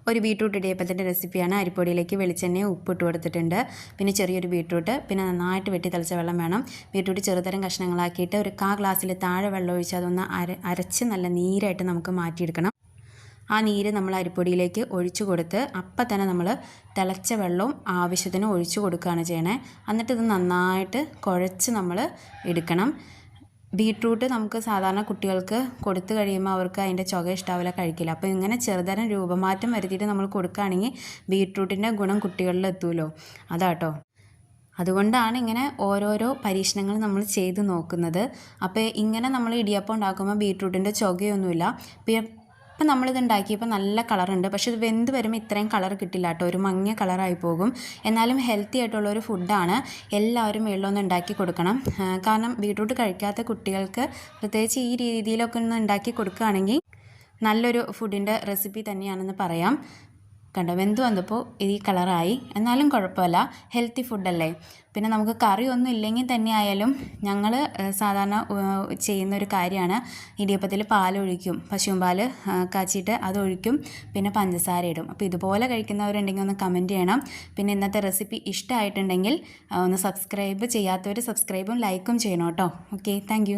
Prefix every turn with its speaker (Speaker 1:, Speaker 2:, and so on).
Speaker 1: ഒരു ബീട്രൂട്ട് ഇടിയപ്പത്തിൻ്റെ റെസിപ്പിയാണ്. അരിപ്പൊടിയിലേക്ക് വെളിച്ചെണ്ണയും ഉപ്പിട്ട് കൊടുത്തിട്ടുണ്ട്. പിന്നെ ചെറിയൊരു ബീട്രൂട്ട്, പിന്നെ നന്നായിട്ട് വെട്ടി തിളച്ച വെള്ളം വേണം. ബീട്രൂട്ട് ചെറുതരം കഷ്ണങ്ങളാക്കിയിട്ട് ഒരു ഗ്ലാസ്സിൽ താഴെ വെള്ളം ഒഴിച്ച് അതൊന്ന് അരച്ച് നല്ല നീരായിട്ട് നമുക്ക് മാറ്റിയെടുക്കണം. ആ നീര് നമ്മൾ അരിപ്പൊടിയിലേക്ക് ഒഴിച്ചു കൊടുത്ത് അപ്പം തന്നെ നമ്മൾ തിളച്ച വെള്ളവും ആവശ്യത്തിന് ഒഴിച്ചു കൊടുക്കുകയാണ് ചെയ്യണേ. എന്നിട്ട് ഇത് നന്നായിട്ട് കുഴച്ച് നമ്മൾ എടുക്കണം. ബീട്രൂട്ട് നമുക്ക് സാധാരണ കുട്ടികൾക്ക് കൊടുത്തു കഴിയുമ്പോൾ അവർക്ക് അതിൻ്റെ ചുക ഇഷ്ടാവില്ല, കഴിക്കില്ല. അപ്പോൾ ഇങ്ങനെ ചെറുതരം രൂപമാറ്റം വരുത്തിയിട്ട് നമ്മൾ കൊടുക്കുകയാണെങ്കിൽ ബീട്രൂട്ടിൻ്റെ ഗുണം കുട്ടികളിൽ എത്തുമല്ലോ, അതാട്ടോ. അതുകൊണ്ടാണ് ഇങ്ങനെ ഓരോരോ പരീക്ഷണങ്ങൾ നമ്മൾ ചെയ്ത് നോക്കുന്നത്. അപ്പോൾ ഇങ്ങനെ നമ്മൾ ഇടിയപ്പം ഉണ്ടാക്കുമ്പോൾ ബീട്രൂട്ടിൻ്റെ ചുകയൊന്നുമില്ല. ഇപ്പം നമ്മളിത് ഉണ്ടാക്കിയപ്പോൾ നല്ല കളറുണ്ട്, പക്ഷേ ഇത് വെന്ത് വരുമ്പോൾ ഇത്രയും കളർ കിട്ടില്ല കേട്ടോ, ഒരു മങ്ങിയ കളറായി പോകും. എന്നാലും ഹെൽത്തി ആയിട്ടുള്ളൊരു ഫുഡാണ്. എല്ലാവരും വെള്ളമൊന്നും ഉണ്ടാക്കി കൊടുക്കണം. കാരണം ബീട്രൂട്ട് കഴിക്കാത്ത കുട്ടികൾക്ക് പ്രത്യേകിച്ച് ഈ രീതിയിലൊക്കെ ഒന്ന് ഉണ്ടാക്കി കൊടുക്കുകയാണെങ്കിൽ നല്ലൊരു ഫുഡിൻ്റെ റെസിപ്പി തന്നെയാണെന്ന് പറയാം. കണ്ടോ, വെന്ത് വന്നപ്പോൾ ഈ കളറായി. എന്നാലും കുഴപ്പമില്ല, ഹെൽത്തി ഫുഡല്ലേ. പിന്നെ നമുക്ക് കറിയൊന്നും ഇല്ലെങ്കിൽ തന്നെ ആയാലും ഞങ്ങൾ സാധാരണ ചെയ്യുന്നൊരു കാര്യമാണ്, ഇടിയപ്പത്തിൽ പാലൊഴിക്കും, പശുവും പാൽ കാച്ചിയിട്ട് അതൊഴിക്കും, പിന്നെ പഞ്ചസാര ഇടും. അപ്പോൾ ഇതുപോലെ കഴിക്കുന്നവരുണ്ടെങ്കിൽ ഒന്ന് കമൻറ്റ് ചെയ്യണം. പിന്നെ ഇന്നത്തെ റെസിപ്പി ഇഷ്ടമായിട്ടുണ്ടെങ്കിൽ ഒന്ന് സബ്സ്ക്രൈബ് ചെയ്യാത്തവർ സബ്സ്ക്രൈബും ലൈക്കും ചെയ്യണം കേട്ടോ. Okay, thank